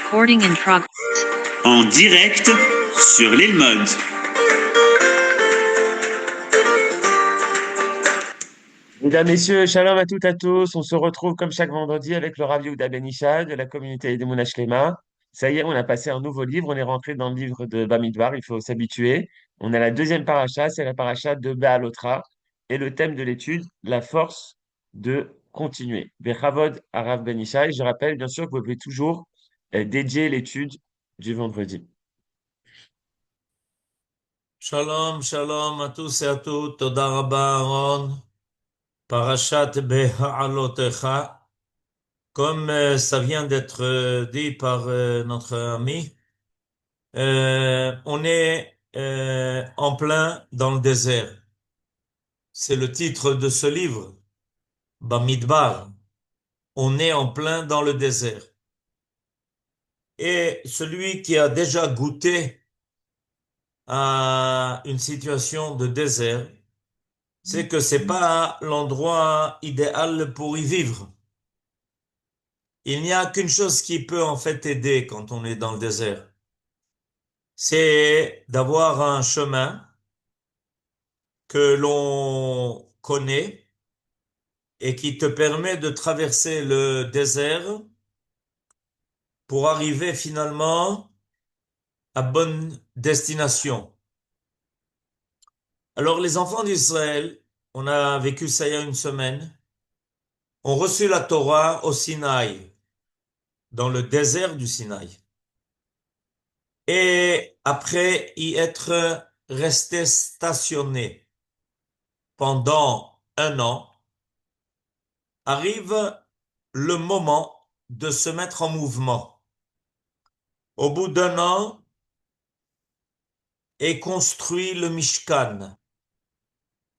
Recording in progress. En direct sur l'île Mode. Mesdames, Messieurs, shalom à toutes et à tous. On se retrouve comme chaque vendredi avec le Rav Yehuda Ben Ishai de la communauté des Shlema. Ça y est, on a passé un nouveau livre. On est rentré dans le livre de Bamidbar. Il faut s'habituer. On a la deuxième paracha, c'est la paracha de Be'alotra. Et le thème de l'étude, la force de continuer. Bechavod Arav Ben Ishai. Je rappelle bien sûr que vous pouvez toujours dédier l'étude du vendredi. Shalom, shalom à tous et à toutes. Toda Rabba Aaron. Parashat Be'alotecha. Comme ça vient d'être dit par notre ami, on est en plein dans le désert. C'est le titre de ce livre, Bamidbar. On est en plein dans le désert. Et celui qui a déjà goûté à une situation de désert, c'est que c'est pas l'endroit idéal pour y vivre. Il n'y a qu'une chose qui peut en fait aider quand on est dans le désert. C'est d'avoir un chemin que l'on connaît et qui te permet de traverser le désert pour arriver finalement à bonne destination. Alors les enfants d'Israël, on a vécu ça il y a une semaine, ont reçu la Torah au Sinaï, dans le désert du Sinaï. Et après y être resté stationné pendant 1 an, arrive le moment de se mettre en mouvement. Au bout d'1 an, est construit le Mishkan,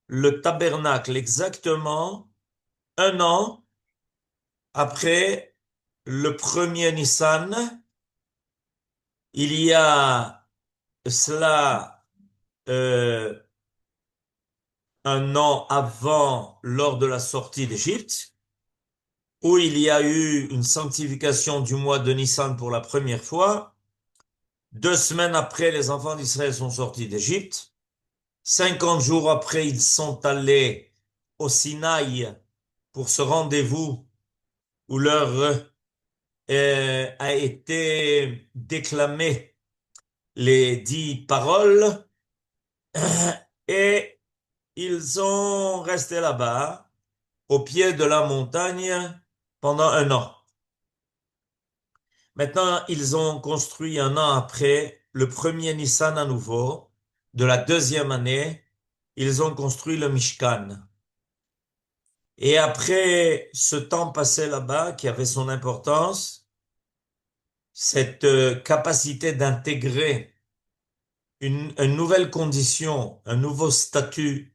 le tabernacle, exactement 1 an après le premier Nissan. Il y a cela 1 an avant, lors de la sortie d'Égypte, où il y a eu une sanctification du mois de Nissan pour la première fois. 2 semaines après, les enfants d'Israël sont sortis d'Égypte. 50 jours après, ils sont allés au Sinaï pour ce rendez-vous où leur a été déclamé les 10 paroles et ils ont resté là-bas, au pied de la montagne, pendant 1 an. Maintenant, ils ont construit 1 an après le premier Nissan à nouveau. De la deuxième année, ils ont construit le Mishkan. Et après ce temps passé là-bas, qui avait son importance, cette capacité d'intégrer une nouvelle condition, un nouveau statut,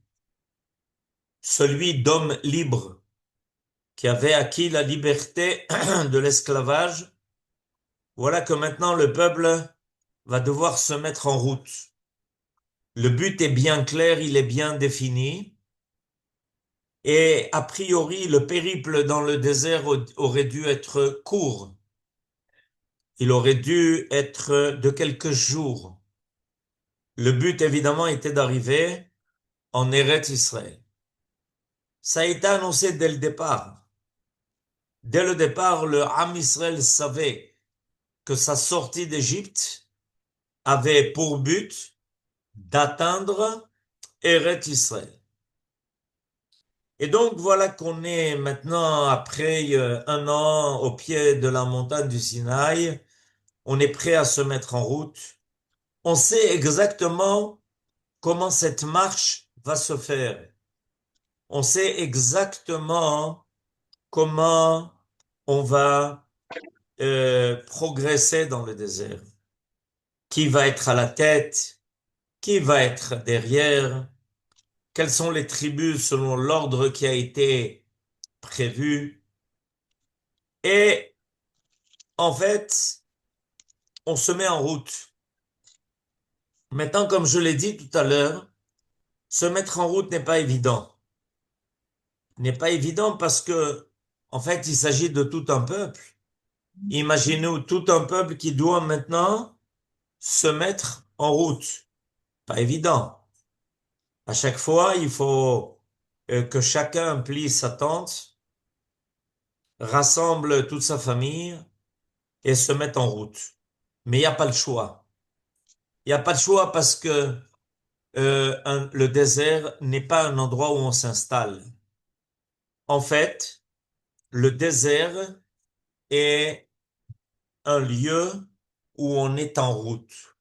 celui d'homme libre, qui avait acquis la liberté de l'esclavage, voilà que maintenant le peuple va devoir se mettre en route. Le but est bien clair, il est bien défini. Et a priori, le périple dans le désert aurait dû être court. Il aurait dû être de quelques jours. Le but, évidemment, était d'arriver en Eretz Israël. Ça a été annoncé dès le départ. Dès le départ, le Ham Israël savait que sa sortie d'Égypte avait pour but d'atteindre Eretz Israël. Et donc voilà qu'on est maintenant, après 1 an au pied de la montagne du Sinaï, on est prêt à se mettre en route. On sait exactement comment cette marche va se faire. On sait exactement comment on va progresser dans le désert. Qui va être à la tête? Qui va être derrière? Quelles sont les tribus selon l'ordre qui a été prévu? Et en fait, on se met en route. Maintenant, comme je l'ai dit tout à l'heure, se mettre en route n'est pas évident. N'est pas évident parce que, en fait, il s'agit de tout un peuple. Imaginez tout un peuple qui doit maintenant se mettre en route. Pas évident. À chaque fois, il faut que chacun plie sa tente, rassemble toute sa famille et se mette en route. Mais il n'y a pas le choix. Il n'y a pas de choix parce que le désert n'est pas un endroit où on s'installe. En fait, le désert est un lieu où on est en route.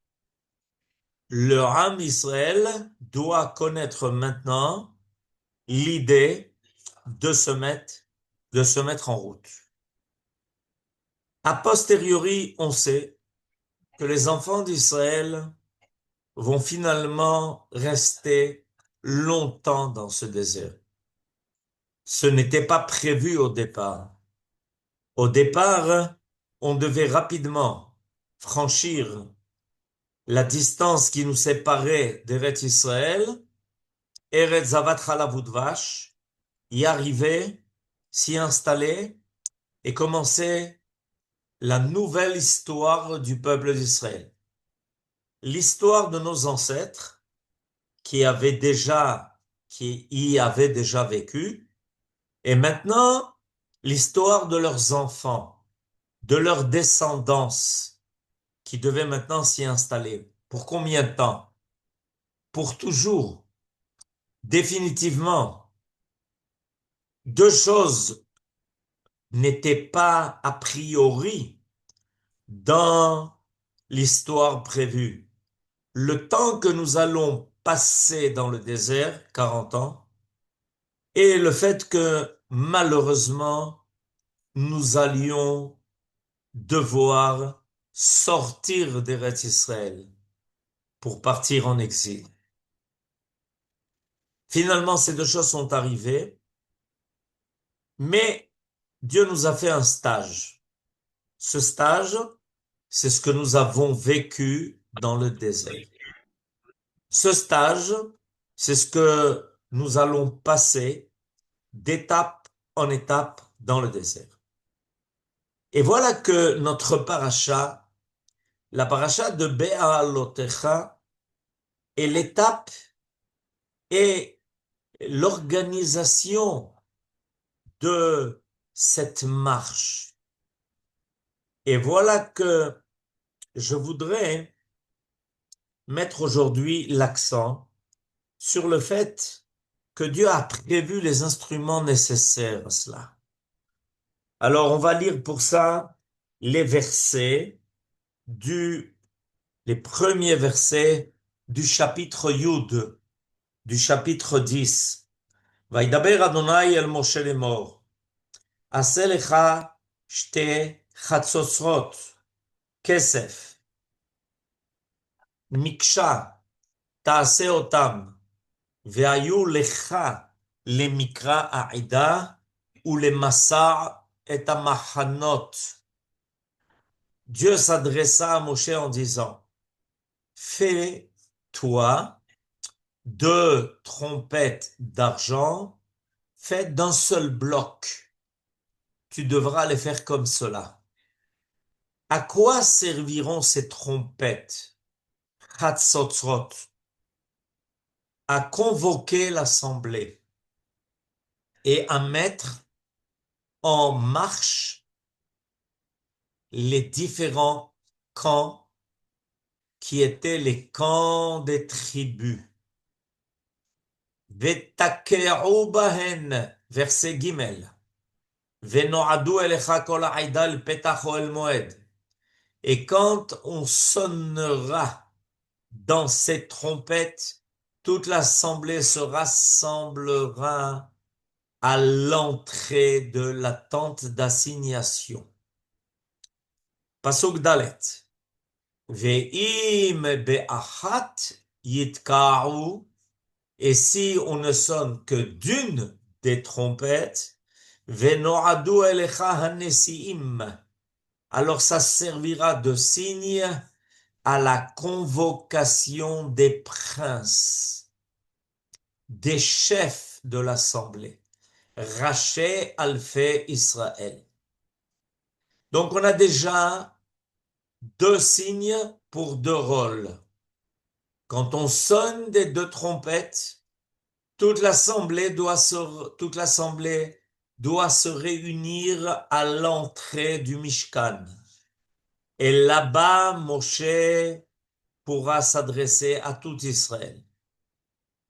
Le Ham Israël doit connaître maintenant l'idée de se mettre, de se mettre en route. A posteriori, on sait que les enfants d'Israël vont finalement rester longtemps dans ce désert. Ce n'était pas prévu au départ. Au départ, on devait rapidement franchir la distance qui nous séparait d'Eretz Israël, Eretz Zavat Chalav Udvash, y arriver, s'y installer et commencer la nouvelle histoire du peuple d'Israël. L'histoire de nos ancêtres qui y avaient déjà vécu, et maintenant l'histoire de leurs enfants, de leur descendance, qui devaient maintenant s'y installer. Pour combien de temps? Pour toujours. Définitivement. Deux choses n'étaient pas a priori dans l'histoire prévue. Le temps que nous allons passer dans le désert, 40 ans, et le fait que malheureusement, nous allions devoir sortir d'Eretz Israël pour partir en exil. Finalement, ces deux choses sont arrivées, mais Dieu nous a fait un stage. Ce stage, c'est ce que nous avons vécu dans le désert. Ce stage, c'est ce que nous allons passer d'étape en étape dans le désert. Et voilà que notre paracha, la paracha de Be'alotecha, est l'étape et l'organisation de cette marche. Et voilà que je voudrais mettre aujourd'hui l'accent sur le fait que Dieu a prévu les instruments nécessaires à cela. Alors, on va lire pour ça les versets les premiers versets du chapitre Yud, du chapitre 10. וידבר אדוני אל משה לאמור, עשה לך שתי חצוצרות כסף, מקשה תעשה אותם, והיו לך למקרא העדה ולמסע את המחנות. Dieu s'adressa à Moshe en disant, fais-toi 2 trompettes d'argent faites d'un seul bloc. Tu devras les faire comme cela. À quoi serviront ces trompettes? Chatzotzrot. À convoquer l'assemblée et à mettre en marche les différents camps qui étaient les camps des tribus. Vetake'u bahen, verset Gimel. Veno'adu elecha kol ha'ida el petach el moed. Et quand on sonnera dans ces trompettes, toute l'assemblée se rassemblera à l'entrée de la tente d'assignation. Pasuk Dalet. Ve'im be'achat yitka'u. Et si on ne sonne que d'une des trompettes, Veno'adu elecha hanesi'im. Alors ça servira de signe à la convocation des princes, des chefs de l'assemblée, Raché Alphé Israël. Donc on a déjà deux signes pour deux rôles. Quand on sonne des deux trompettes, toute l'assemblée doit se réunir à l'entrée du Mishkan. Et là-bas, Moshe pourra s'adresser à tout Israël.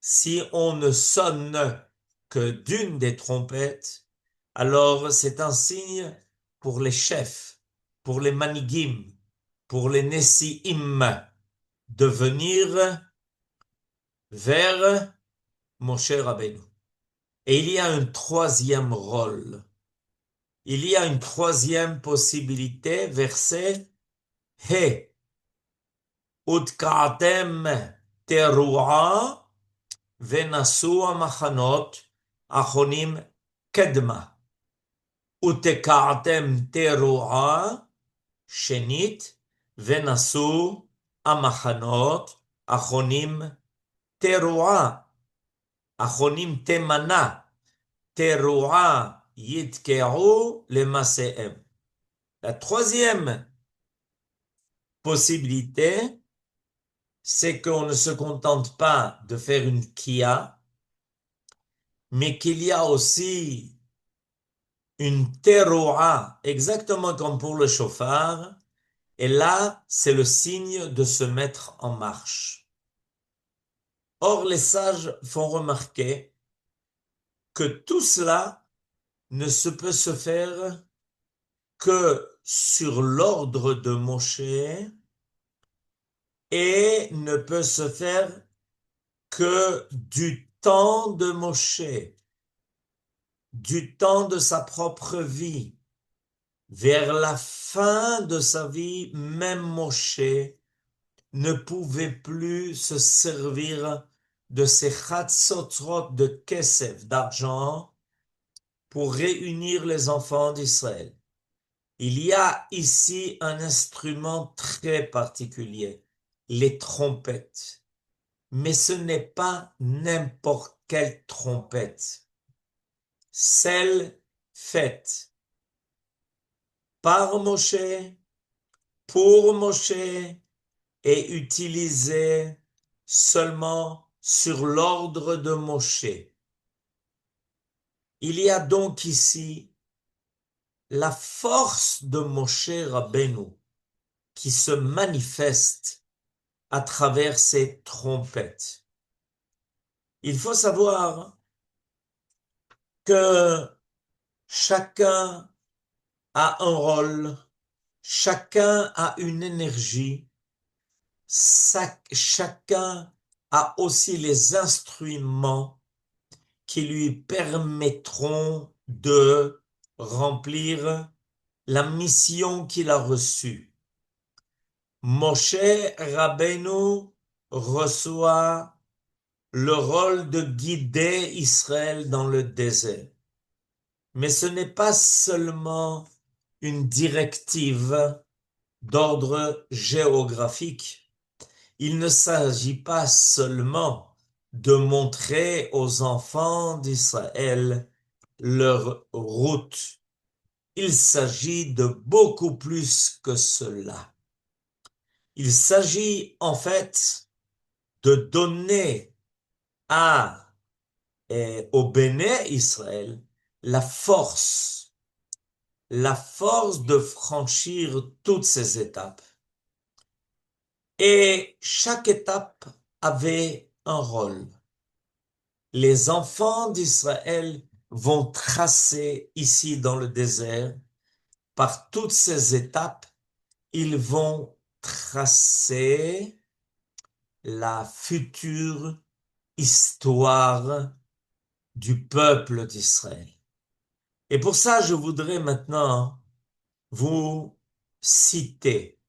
Si on ne sonne que d'une des trompettes, alors c'est un signe pour les chefs, pour les manigim, pour les nessiim, de venir vers Moshe Rabbeinu. Et il y a un troisième rôle. Il y a une troisième possibilité, verset He. Utka'atem teru'a venasu amachanot achonim kedma. Uteka'atem teru'a shenit venasu amachanot achonim teru'a. Achonim temana. Teru'a yitke'u lemase'em. La troisième possibilité, c'est qu'on ne se contente pas de faire une kia, mais qu'il y a aussi une teru'a, exactement comme pour le chauffard, et là, c'est le signe de se mettre en marche. Or, les sages font remarquer que tout cela ne se peut se faire que sur l'ordre de Moshe et ne peut se faire que du temps de Moshe, du temps de sa propre vie. Vers la fin de sa vie, même Moshe ne pouvait plus se servir de ces chatzotrot de kesef, d'argent, pour réunir les enfants d'Israël. Il y a ici un instrument très particulier, les trompettes. Mais ce n'est pas n'importe quelle trompette. Celle faite par Moshe, pour Moshe, et utilisée seulement sur l'ordre de Moshe. Il y a donc ici la force de Moshe Rabbeinu qui se manifeste à travers ces trompettes. Il faut savoir que chacun a un rôle, chacun a une énergie, chacun a aussi les instruments qui lui permettront de remplir la mission qu'il a reçue. Moshe Rabbeinu reçoit le rôle de guider Israël dans le désert. Mais ce n'est pas seulement une directive d'ordre géographique. Il ne s'agit pas seulement de montrer aux enfants d'Israël leur route. Il s'agit de beaucoup plus que cela. Il s'agit en fait de donner au Béné Israël la force de franchir toutes ces étapes. Et chaque étape avait un rôle. Les enfants d'Israël vont tracer ici dans le désert, par toutes ces étapes, ils vont tracer la future histoire du peuple d'Israël. Et pour ça, je voudrais maintenant vous citer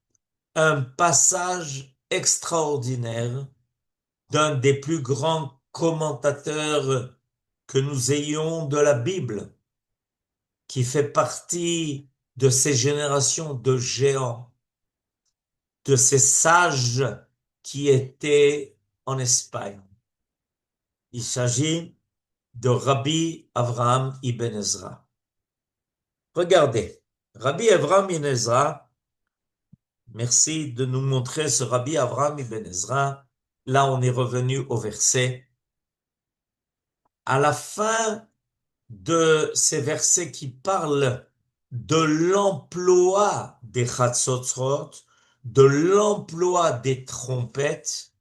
un passage extraordinaire d'un des plus grands commentateurs que nous ayons de la Bible, qui fait partie de ces générations de géants, de ces sages qui étaient en Espagne. Il s'agit de Rabbi Avraham Ibn Ezra. Regardez, Rabbi Avraham Ibn Ezra, merci de nous montrer ce Rabbi Avraham Ibn Ezra. Là, on est revenu au verset. À la fin de ces versets qui parlent de l'emploi des chatzotzrot, de l'emploi des trompettes,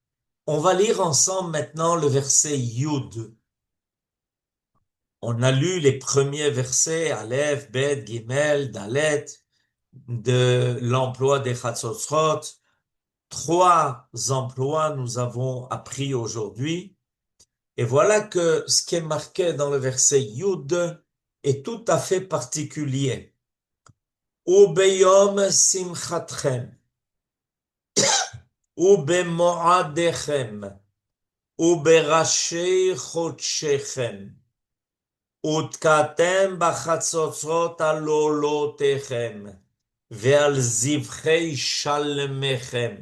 on va lire ensemble maintenant le verset Yud. On a lu les premiers versets, Aleph, Bet, Gimel, Dalet, de l'emploi des Chatzotzrot. 3 emplois nous avons appris aujourd'hui. Et voilà que ce qui est marqué dans le verset Yud est tout à fait particulier. Ubeyom simchatchem, ubemoadechem, uberashei chodshechem. ותקעתם בחצוצרות על עולותיכם, ועל זבחי שלמיכם,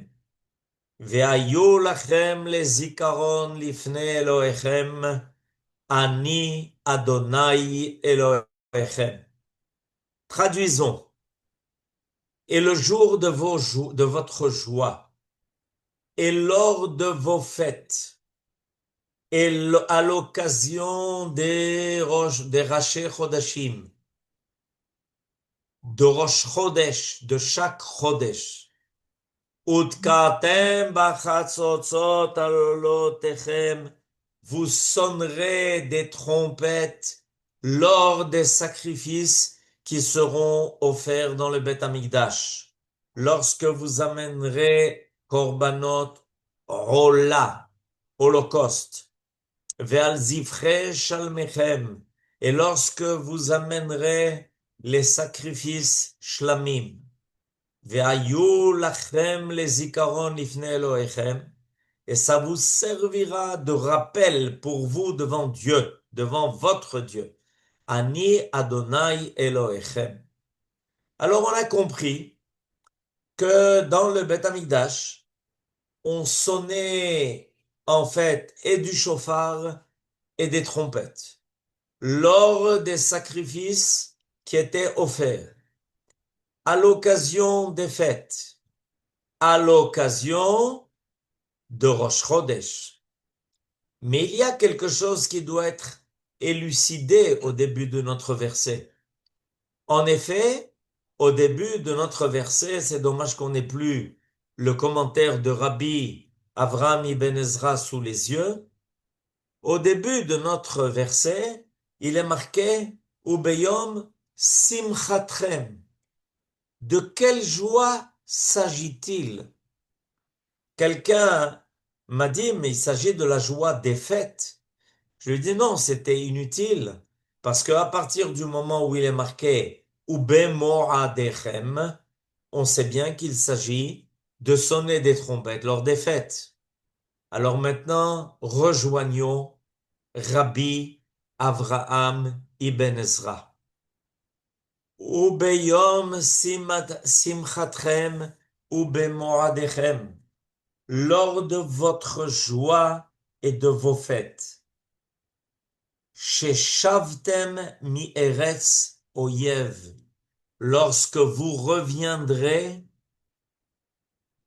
והיו לכם לזיכרון לפני אלוהיכם, אני אדוני אלוהיכם. Traduisons. Et le jour de votre joie, et lors de vos fêtes, et à l'occasion des Rashi Chodashim, de Rosh Chodesh, de chaque Chodesh, Utkatem bachatzotzot alolotechem, vous sonnerez des trompettes lors des sacrifices qui seront offerts dans le Beth Amikdash, lorsque vous amènerez Korbanot Rola, Holocauste, Ve'al zivche shalmechem, et lorsque vous amènerez les sacrifices shlamim, ve'ayu lachem les zikaron lifnei Elohechem, et ça vous servira de rappel pour vous devant Dieu, devant votre Dieu. Ani Adonai Elohechem. Alors on a compris que dans le Beth Amikdash, on sonnait en fait et du chauffard et des trompettes lors des sacrifices qui étaient offerts, à l'occasion des fêtes, à l'occasion de Rosh Chodesh. Mais il y a quelque chose qui doit être élucidé au début de notre verset. En effet, au début de notre verset, c'est dommage qu'on n'ait plus le commentaire de Rabbi Avraham Ibn Ezra sous les yeux. Au début de notre verset, il est marqué Ubeyom simchatrem. De quelle joie s'agit-il? Quelqu'un m'a dit, mais il s'agit de la joie des fêtes. Je lui ai dit non, c'était inutile, parce qu'à partir du moment où il est marqué Ubemoadechem, on sait bien qu'il s'agit de sonner des trompettes lors des fêtes. Alors maintenant, rejoignons Rabbi Avraham Ibn Ezra. Ubeyom simchatchem ubemoadechem, lors de votre joie et de vos fêtes. Sheshavtem mi eretz oyev, lorsque vous reviendrez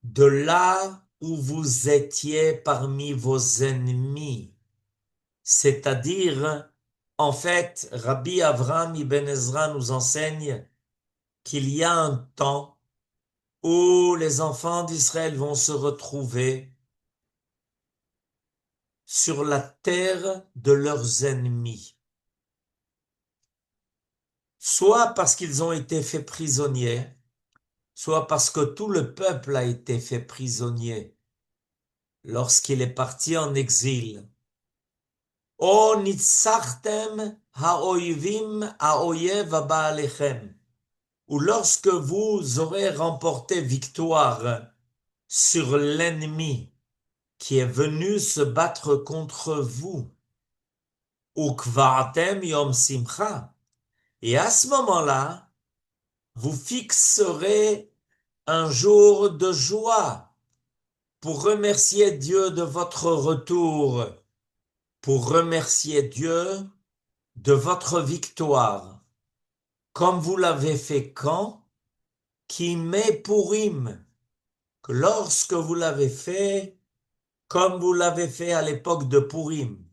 de là où vous étiez parmi vos ennemis. C'est-à-dire, en fait, Rabbi Avraham Ibn Ezra nous enseigne qu'il y a un temps où les enfants d'Israël vont se retrouver sur la terre de leurs ennemis. Soit parce qu'ils ont été faits prisonniers, soit parce que tout le peuple a été fait prisonnier lorsqu'il est parti en exil. O nitzachtem ha'oyvim ha'oyev haba alechem, ou lorsque vous aurez remporté victoire sur l'ennemi qui est venu se battre contre vous, ukvartem yom simcha, et à ce moment-là, vous fixerez un jour de joie pour remercier Dieu de votre retour, pour remercier Dieu de votre victoire. comme vous l'avez fait quand, qui met Purim, que lorsque vous l'avez fait, comme vous l'avez fait à l'époque de Purim,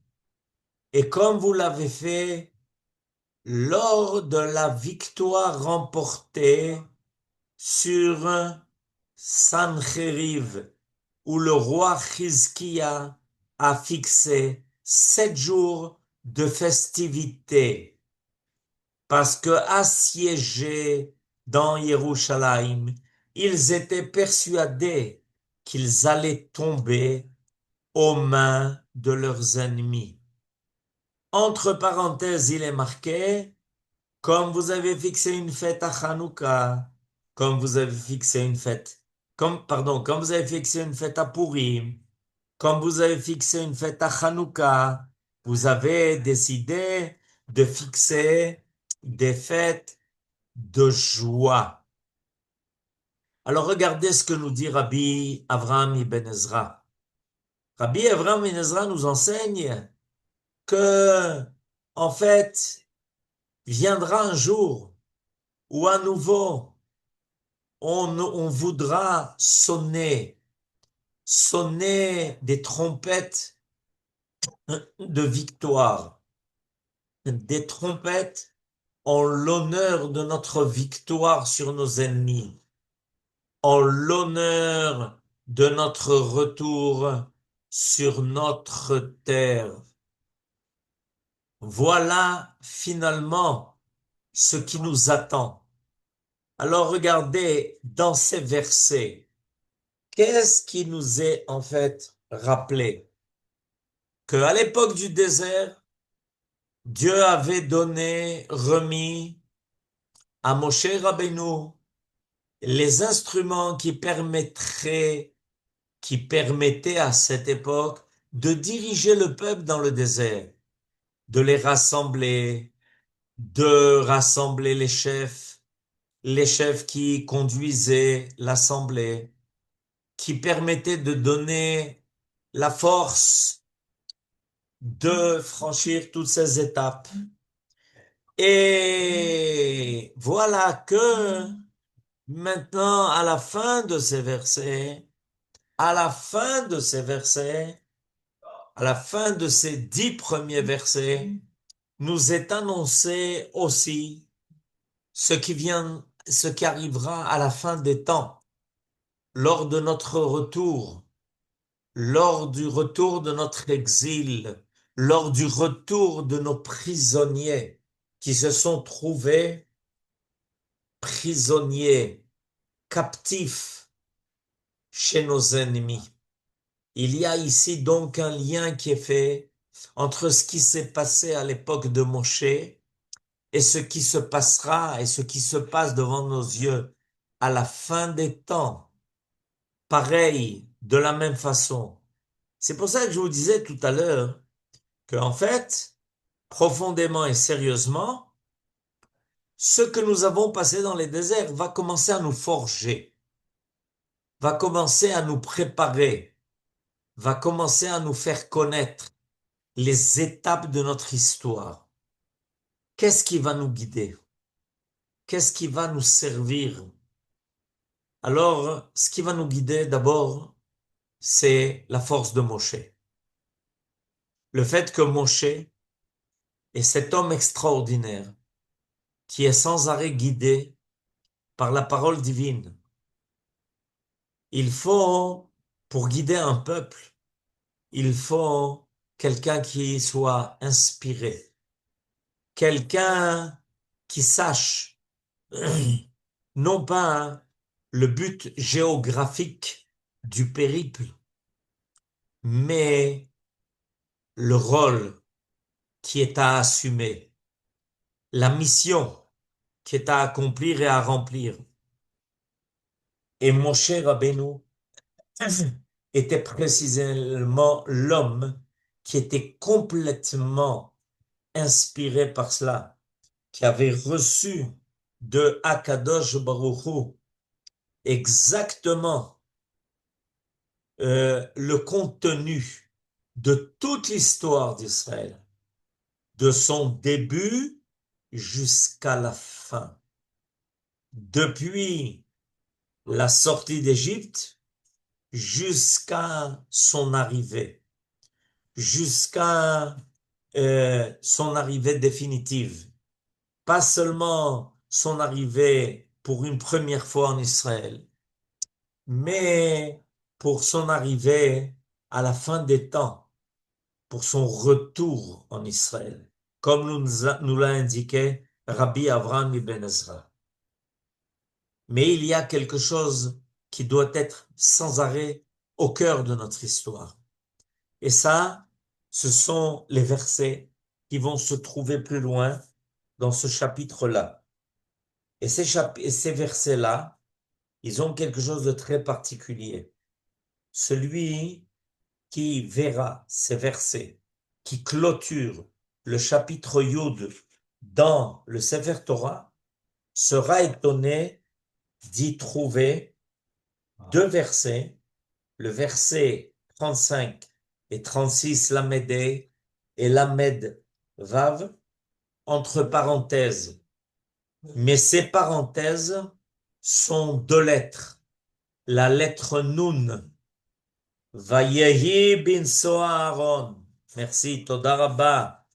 et comme vous l'avez fait lors de la victoire remportée sur Sancheriv, où le roi Chizkia a fixé 7 jours de festivités, parce que assiégés dans Yerushalayim, ils étaient persuadés qu'ils allaient tomber aux mains de leurs ennemis. Entre parenthèses, il est marqué, comme vous avez fixé une fête à Hanouka, comme vous avez fixé une fête, comme vous avez fixé une fête à Purim, comme vous avez fixé une fête à Hanouka, vous avez décidé de fixer des fêtes de joie. Alors regardez ce que nous dit Rabbi Avraham ibn Ezra. Rabbi Avraham ibn Ezra nous enseigne que, en fait, viendra un jour où à nouveau on voudra sonner des trompettes de victoire, des trompettes en l'honneur de notre victoire sur nos ennemis, en l'honneur de notre retour sur notre terre. Voilà finalement ce qui nous attend. Alors regardez dans ces versets, qu'est-ce qui nous est en fait rappelé? Qu'à l'époque du désert, Dieu avait remis à Moshe Rabbeinu les instruments qui permettaient à cette époque de diriger le peuple dans le désert, de les rassembler, de rassembler les chefs qui conduisaient l'assemblée, qui permettaient de donner la force de franchir toutes ces étapes. Et voilà que maintenant, à la fin de ces versets, à la fin de ces 10 premiers versets, nous est annoncé aussi ce qui arrivera à la fin des temps, lors de notre retour, lors du retour de notre exil, lors du retour de nos prisonniers qui se sont trouvés prisonniers, captifs chez nos ennemis. Il y a ici donc un lien qui est fait entre ce qui s'est passé à l'époque de Moshe et ce qui se passera et ce qui se passe devant nos yeux à la fin des temps. Pareil, de la même façon. C'est pour ça que je vous disais tout à l'heure que, en fait, profondément et sérieusement, ce que nous avons passé dans les déserts va commencer à nous forger, va commencer à nous préparer, va commencer à nous faire connaître les étapes de notre histoire. Qu'est-ce qui va nous guider? Qu'est-ce qui va nous servir? Alors, ce qui va nous guider d'abord, c'est la force de Moshe. Le fait que Moshe est cet homme extraordinaire qui est sans arrêt guidé par la parole divine. Il faut, pour guider un peuple, il faut quelqu'un qui soit inspiré, quelqu'un qui sache non pas le but géographique du périple, mais le rôle qui est à assumer, la mission qui est à accomplir et à remplir. Et Moshe Rabbeinu était précisément l'homme qui était complètement inspiré par cela, qui avait reçu de Akadosh Baruch Hu exactement le contenu de toute l'histoire d'Israël, de son début jusqu'à la fin. Depuis la sortie d'Égypte jusqu'à son arrivée, jusqu'à son arrivée définitive. Pas seulement son arrivée pour une première fois en Israël, mais pour son arrivée à la fin des temps, pour son retour en Israël, comme nous l'a indiqué Rabbi Avraham ibn Ezra. Mais il y a quelque chose qui doit être sans arrêt au cœur de notre histoire. Et ça, ce sont les versets qui vont se trouver plus loin dans ce chapitre-là. Et ces versets-là, ils ont quelque chose de très particulier. Celui qui verra ces versets, qui clôturent le chapitre Yud dans le Sefer Torah, sera étonné d'y trouver deux versets, le verset 35 et 36, Lamed et Lamed Vav, entre parenthèses. Mais ces parenthèses sont deux lettres. La lettre Nun, Vayehi bin Aaron. Merci, Toda Rabba.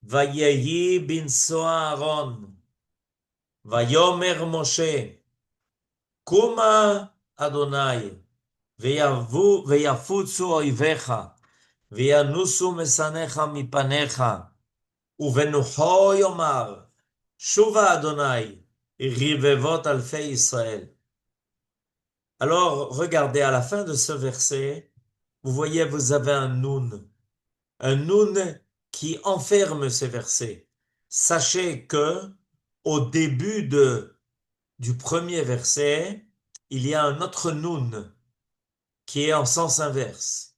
Vayehi bin Aaron. Vayomer Moshe. Kuma Adonai. ויפוצו אויביך, וינוסו משנאיך מפניך, ובנוחו יאמר, שובה אדוני, רבבות אלפי ישראל. Alors, regardez, à la fin de ce verset, vous voyez, vous avez un nun qui enferme ces versets. Sachez que, au début du premier verset, il y a un autre nun qui est en sens inverse.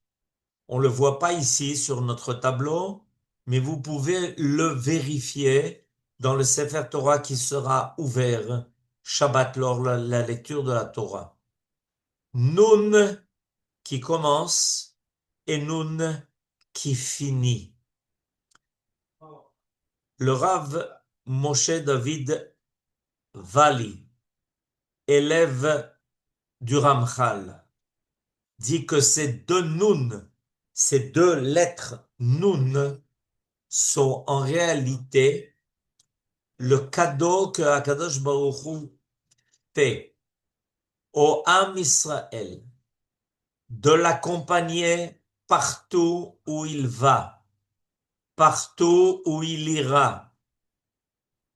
On ne le voit pas ici sur notre tableau, mais vous pouvez le vérifier dans le Sefer Torah qui sera ouvert Shabbat lors de la lecture de la Torah. Nun qui commence et Nun qui finit. Le Rav Moshe David Vali, élève du Ramchal, dit que ces deux Nun, ces deux lettres Nun, sont en réalité le cadeau que Akadosh Baruch Hu fait au Am Israël de l'accompagner partout où il va, partout où il ira,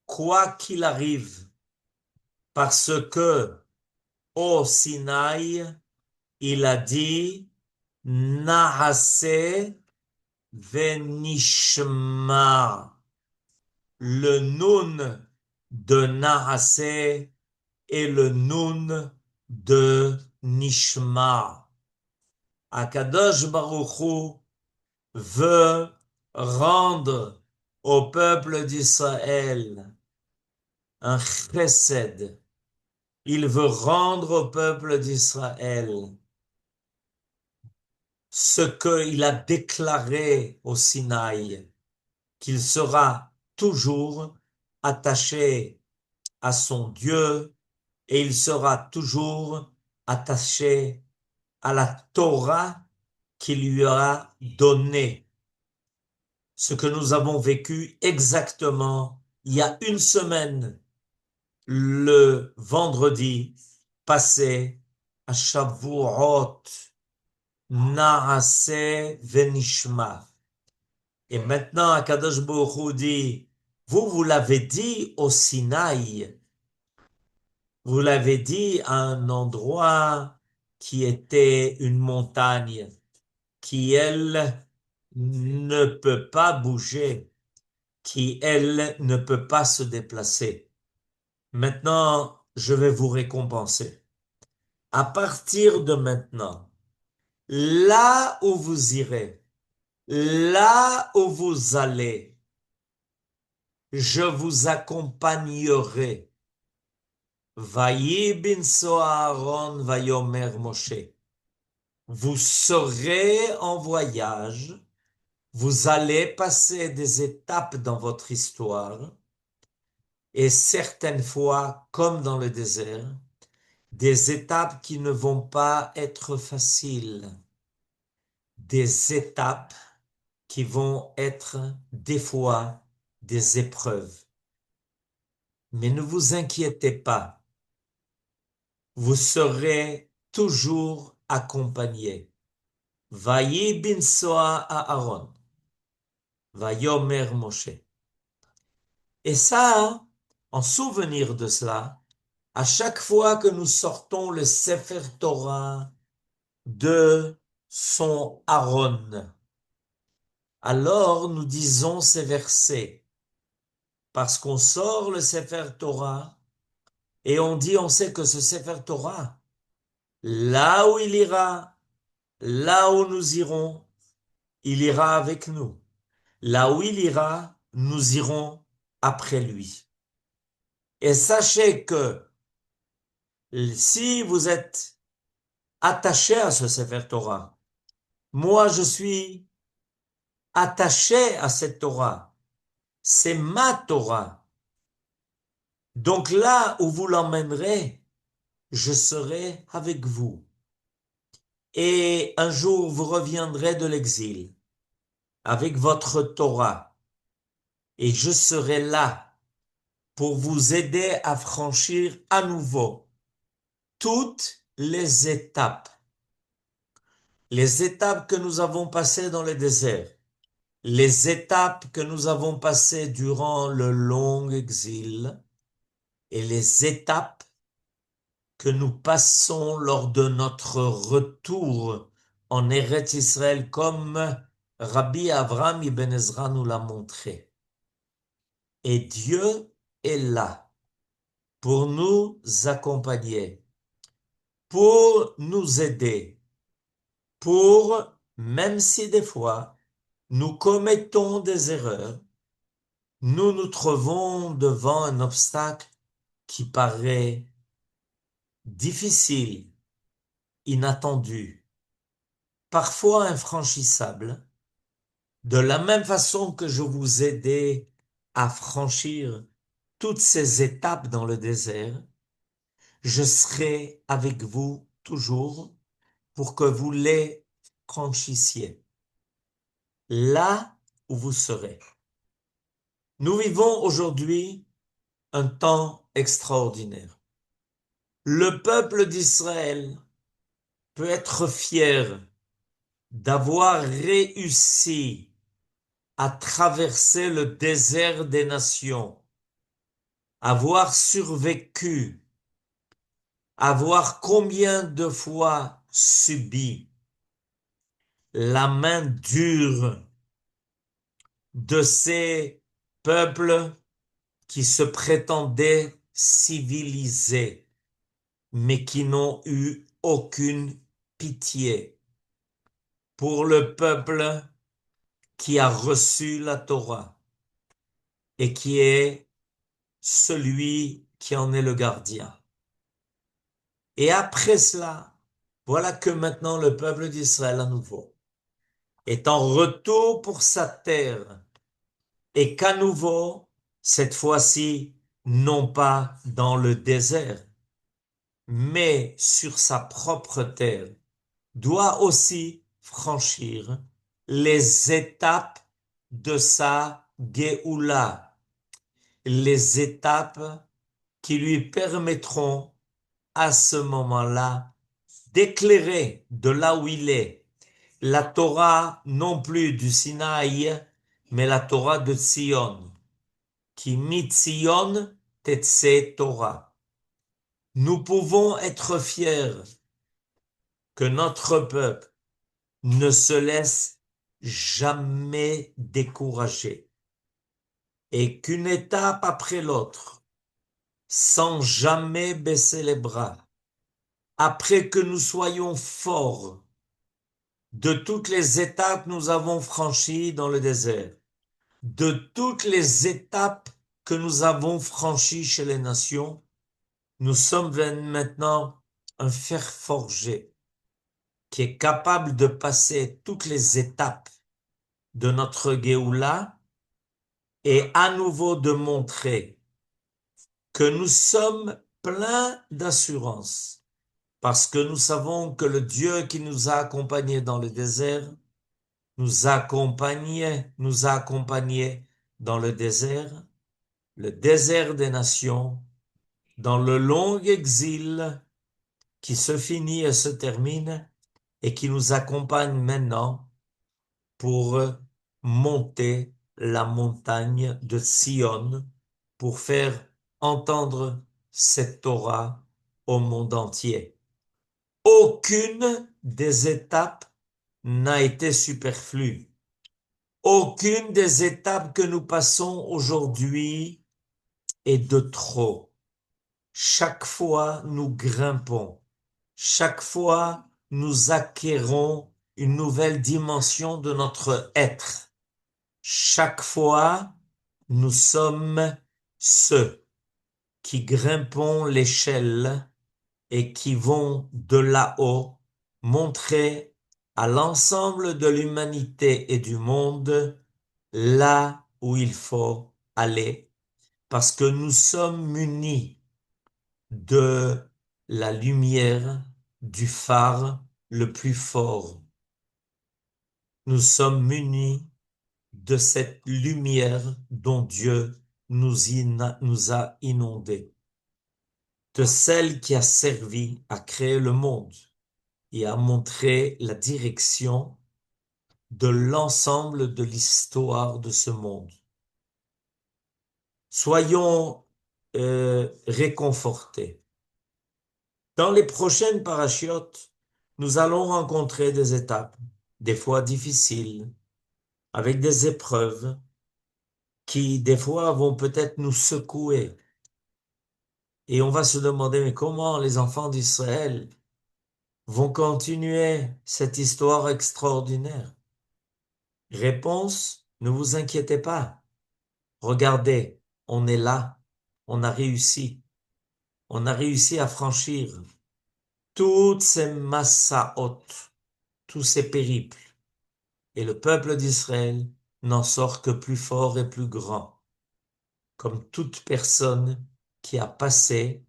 quoi qu'il arrive, parce que au Sinaï, il a dit Nahase venishma. Le Nun de Nahase et le Nun de Nishma. Akadosh Baruch Hu veut rendre au peuple d'Israël un chesed. Il veut rendre au peuple d'Israël ce qu'il a déclaré au Sinaï, qu'il sera toujours attaché à son Dieu et il sera toujours attaché à la Torah qu'il lui a donnée. Ce que nous avons vécu exactement il y a une semaine, le vendredi passé à Shavuot, Naaseh venishma. Et maintenant, Akadosh Baruch Hu dit, vous l'avez dit au Sinaï, vous l'avez dit à un endroit qui était une montagne, qui elle ne peut pas bouger, qui elle ne peut pas se déplacer. Maintenant, je vais vous récompenser. À partir de maintenant, là où vous irez, là où vous allez, je vous accompagnerai. Vayi bin Aaron vayomer Moshe. Vous serez en voyage, vous allez passer des étapes dans votre histoire, Et certaines fois, comme dans le désert, des étapes qui ne vont pas être faciles, des étapes qui vont être des fois des épreuves. Mais ne vous inquiétez pas, vous serez toujours accompagné. Vayi binsoa Aaron, Vayomer Moshe. Et ça, en souvenir de cela, à chaque fois que nous sortons le Sefer Torah de son Aaron, alors nous disons ces versets, parce qu'on sort le Sefer Torah et on sait que ce Sefer Torah, là où il ira, là où nous irons, il ira avec nous. Là où il ira, nous irons après lui. Et sachez que si vous êtes attaché à ce Sefer Torah, moi je suis attaché à cette Torah, c'est ma Torah. Donc là où vous l'emmènerez, je serai avec vous. Et un jour vous reviendrez de l'exil avec votre Torah et je serai là pour vous aider à franchir à nouveau toutes les étapes que nous avons passées dans le désert, les étapes que nous avons passées durant le long exil et les étapes que nous passons lors de notre retour en Eretz Israël, comme Rabbi Avraham Ibn Ezra nous l'a montré. Et Dieu est là pour nous accompagner, pour nous aider, pour, même si des fois nous commettons des erreurs, nous nous trouvons devant un obstacle qui paraît difficile, inattendu, parfois infranchissable, de la même façon que je vous aidais à franchir toutes ces étapes dans le désert, je serai avec vous toujours pour que vous les franchissiez, là où vous serez. Nous vivons aujourd'hui un temps extraordinaire. Le peuple d'Israël peut être fier d'avoir réussi à traverser le désert des nations, avoir survécu, avoir combien de fois subi la main dure de ces peuples qui se prétendaient civilisés, mais qui n'ont eu aucune pitié pour le peuple qui a reçu la Torah et qui est celui qui en est le gardien. Et après cela, voilà que maintenant le peuple d'Israël à nouveau est en retour pour sa terre et qu'à nouveau, cette fois-ci, non pas dans le désert, mais sur sa propre terre, doit aussi franchir les étapes de sa Géoula, les étapes qui lui permettront à ce moment-là d'éclairer de là où il est la Torah non plus du Sinaï, mais la Torah de Sion, qui mitzion tetse Torah. Nous pouvons être fiers que notre peuple ne se laisse jamais décourager et qu'une étape après l'autre, sans jamais baisser les bras, après que nous soyons forts de toutes les étapes que nous avons franchies dans le désert, de toutes les étapes que nous avons franchies chez les nations, nous sommes maintenant un fer forgé qui est capable de passer toutes les étapes de notre Géoula et à nouveau de montrer que nous sommes pleins d'assurance, parce que nous savons que le Dieu qui nous a accompagnés dans le désert nous a accompagnés dans le désert des nations, dans le long exil qui se finit et se termine et qui nous accompagne maintenant pour monter la montagne de Sion, pour faire entendre cette Torah au monde entier. Aucune des étapes n'a été superflue. Aucune des étapes que nous passons aujourd'hui est de trop. Chaque fois, nous grimpons. Chaque fois, nous acquérons une nouvelle dimension de notre être. Chaque fois, nous sommes ceux qui grimpons l'échelle et qui vont de là-haut montrer à l'ensemble de l'humanité et du monde là où il faut aller, parce que nous sommes munis de la lumière du phare le plus fort. Nous sommes munis de cette lumière dont Dieu nous a inondés, de celle qui a servi à créer le monde et à montrer la direction de l'ensemble de l'histoire de ce monde. Soyons réconfortés. Dans les prochaines parachiotes, nous allons rencontrer des étapes, des fois difficiles, avec des épreuves qui, des fois, vont peut-être nous secouer. Et on va se demander, mais comment les enfants d'Israël vont continuer cette histoire extraordinaire? Réponse, ne vous inquiétez pas. Regardez, on est là, on a réussi. On a réussi à franchir toutes ces massaot, tous ces périples. Et le peuple d'Israël n'en sort que plus fort et plus grand, comme toute personne qui a passé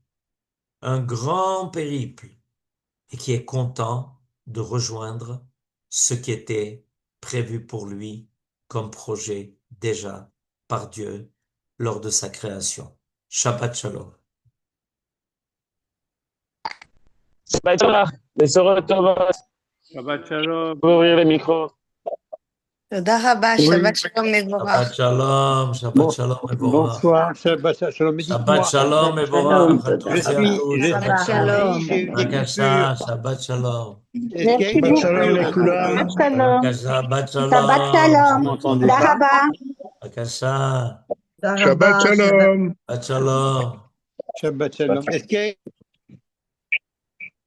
un grand périple et qui est content de rejoindre ce qui était prévu pour lui comme projet déjà par Dieu lors de sa création. Shabbat Shalom. Shabbat Shalom. Besorot Tovot. Shabbat Shalom. Pour ouvrir les micros. תודה רבה, Oui. שבת שלום מבורך. Shabbat Shalom, Shabbat Shalom Mevorach. Bonsoir, Shabbat Shalom. Mais Shabbat dites-moi, Shalom Mevorach à tous et à toutes. je Shabbat suis Shalom. pris, j'ai eu des Brakasha, coupures. Shabbat Shalom. Est-ce qu'il y a une coupure? Brakasha, Shabbat Shalom. Shalom. M'entendez תודה pas? רבה. Brakasha, תודה Shabbat רבה, Shalom. Shabbat Shalom. Shabbat Shalom. Est-ce qu'il y a